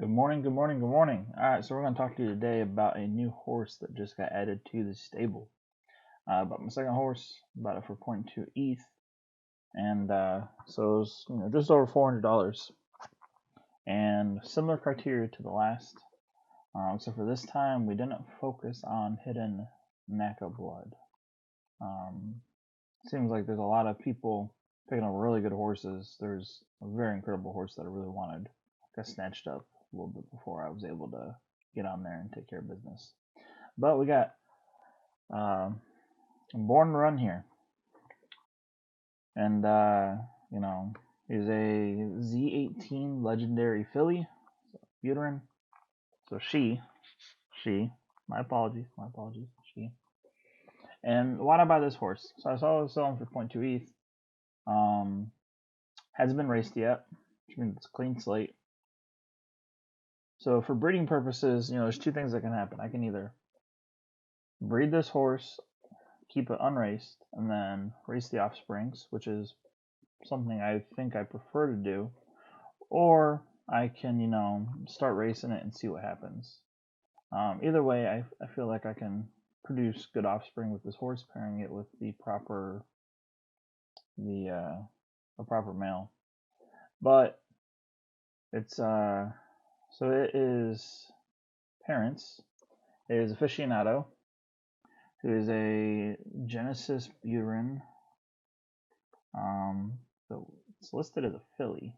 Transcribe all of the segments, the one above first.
Good morning, good morning, good morning. Alright, so we're going to talk to you today about a new horse that just got added to the stable. About my second horse, about it for 0.2 ETH, and so it was just over $400. And similar criteria to the last, except for this time we didn't focus on hidden NACA blood. Seems like there's a lot of people picking up really good horses. There's a very incredible horse that I really wanted. Got snatched up a little bit before I was able to get on there and take care of business. But we got Born to Run here. And, he's a Z18 legendary filly, Buterin. So she, my apologies, she. And why did I buy this horse? So I saw it was selling for 0.2 ETH. Hasn't been raced yet, which means it's a clean slate. So for breeding purposes, there's two things that can happen. I can either breed this horse, keep it unraced, and then race the offsprings, which is something I think I prefer to do, or I can, start racing it and see what happens. Either way, I feel like I can produce good offspring with this horse, pairing it with the proper male. But it's so it is parents. It is Aficionado, who is a Genesis Buterin. So it's listed as a filly.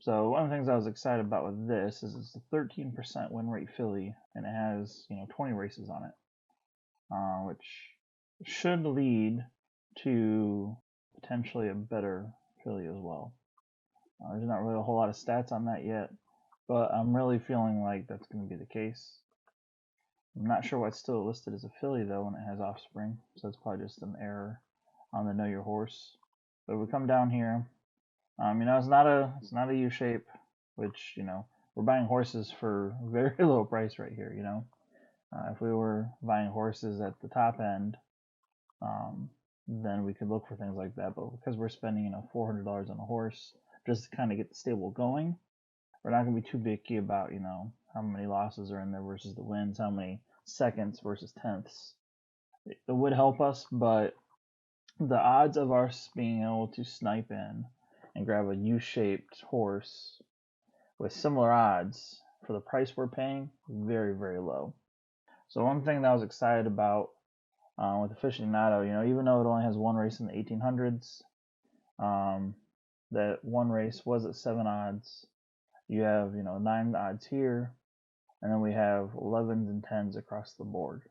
So one of the things I was excited about with this is it's a 13% win rate filly, and it has 20 races on it, which should lead to potentially a better filly as well. There's not really a whole lot of stats on that yet, but I'm really feeling like that's going to be the case. I'm not sure why it's still listed as a filly though when it has offspring, so it's probably just an error on the Know Your Horse. But we come down here, it's not a U shape, which we're buying horses for a very low price right here. If we were buying horses at the top end, then we could look for things like that. But because we're spending $400 on a horse just to kind of get the stable going, we're not going to be too picky about how many losses are in there versus the wins, how many seconds versus tenths. It would help us, but the odds of us being able to snipe in and grab a U-shaped horse with similar odds for the price we're paying, very, very low. So one thing that I was excited about with Aficionado, even though it only has one race in the 1800s, that one race was at 7 odds. You have 9 odds here, and then we have 11s and 10s across the board.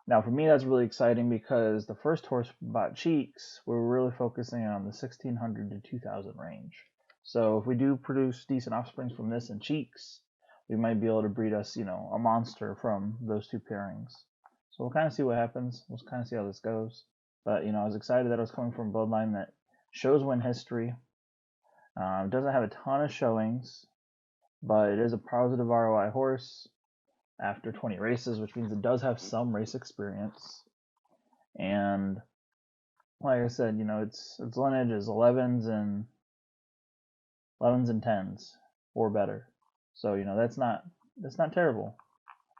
Now for me that's really exciting because the first horse bought Cheeks, we're really focusing on the 1600 to 2000 range. So if we do produce decent offsprings from this and Cheeks, we might be able to breed us a monster from those two pairings. So we'll kind of see what happens. We'll kind of see how this goes. But I was excited that it was coming from a bloodline that shows win history. It doesn't have a ton of showings, but it is a positive ROI horse after 20 races, which means it does have some race experience. And like I said, its lineage is 11s and 10s or better. So that's not terrible.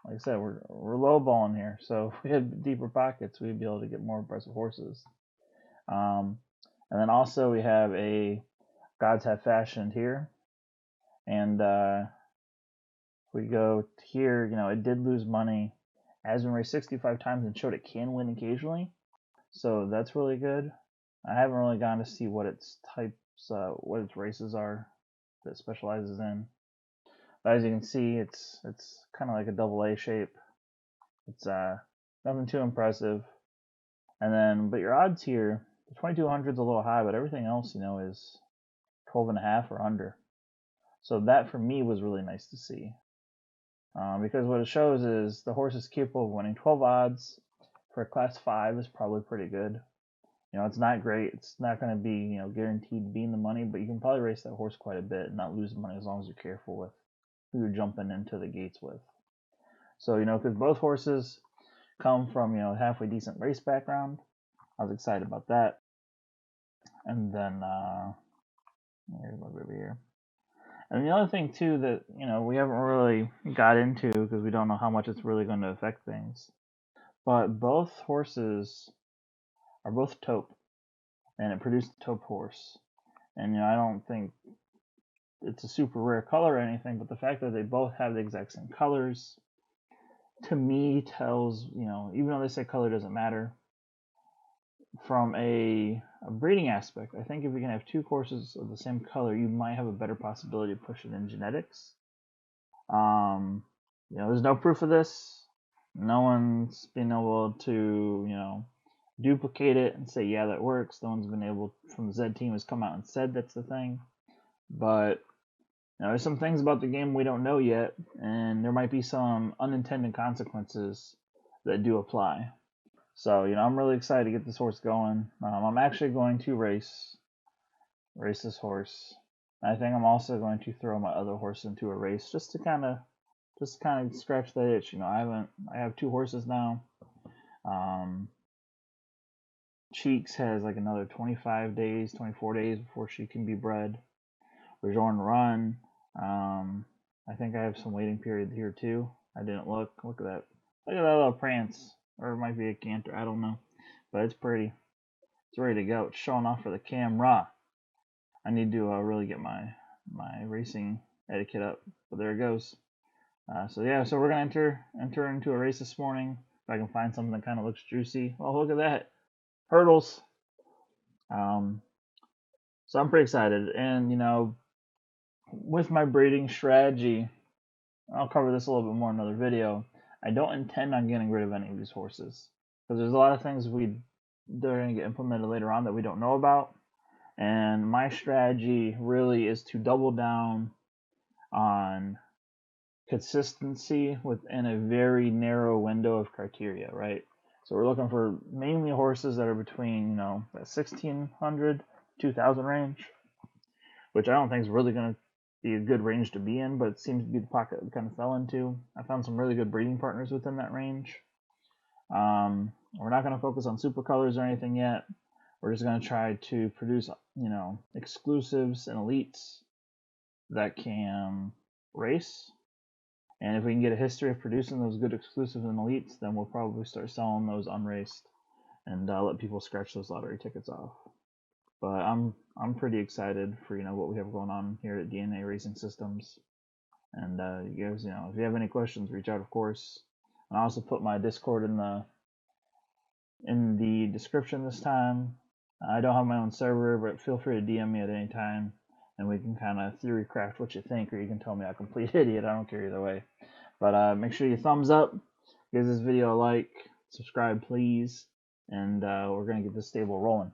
Like I said, we're lowballing here. So if we had deeper pockets, we'd be able to get more impressive horses. And then also we have a Gods Have Fashioned here, and we go here, it did lose money, has been raced 65 times and showed it can win occasionally, so that's really good. I haven't really gotten to see what its types, what its races are that specializes in, but as you can see, it's kind of like a double A shape. It's nothing too impressive. And then, but your odds here, the 2200 is a little high, but everything else, is 12.5 or under. So that for me was really nice to see. Because what it shows is the horse is capable of winning. 12 odds for a class 5 is probably pretty good. It's not great. It's not going to be, guaranteed to be in the money, but you can probably race that horse quite a bit and not lose money as long as you're careful with who you're jumping into the gates with. So, because both horses come from, halfway decent race background, I was excited about that. And then, here's over here. And the other thing too that we haven't really got into because we don't know how much it's really going to affect things, but both horses are both taupe, and it produced a taupe horse. And I don't think it's a super rare color or anything, but the fact that they both have the exact same colors to me tells, even though they say color doesn't matter, from a breeding aspect, I think if you can have two horses of the same color, you might have a better possibility of pushing in genetics. There's no proof of this. No one's been able to, duplicate it and say, yeah, that works. No one's been able, from the ZED team, has come out and said that's the thing. But there's some things about the game we don't know yet, and there might be some unintended consequences that do apply. So, I'm really excited to get this horse going. I'm actually going to race this horse. I think I'm also going to throw my other horse into a race just to kind of scratch that itch. I have two horses now. Cheeks has like another 25 days, 24 days before she can be bred. Bjorn run. I think I have some waiting period here too. I didn't look. Look at that. Look at that little prance. Or it might be a canter. I don't know. But it's pretty. It's ready to go. It's showing off for the camera. I need to really get my racing etiquette up. But there it goes. So we're going to enter into a race this morning. If I can find something that kind of looks juicy. Oh, look at that. Hurdles. So I'm pretty excited. And, with my breeding strategy, I'll cover this a little bit more in another video. I don't intend on getting rid of any of these horses because there's a lot of things they're going to get implemented later on that we don't know about. And my strategy really is to double down on consistency within a very narrow window of criteria, right? So we're looking for mainly horses that are between, that 1,600, 2,000 range, which I don't think is really going to be a good range to be in, but it seems to be the pocket we kind of fell into. I found some really good breeding partners within that range. We're not going to focus on super colors or anything yet. We're just going to try to produce, exclusives and elites that can race. And if we can get a history of producing those good exclusives and elites, then we'll probably start selling those unraced and let people scratch those lottery tickets off. But I'm pretty excited for what we have going on here at DNA Racing Systems. And you guys, if you have any questions, reach out, of course. And I also put my Discord in the description this time. I don't have my own server, but feel free to DM me at any time, and we can kind of theory craft what you think, or you can tell me I'm a complete idiot. I don't care either way. But make sure you thumbs up, give this video a like, subscribe, please, and we're gonna get this stable rolling.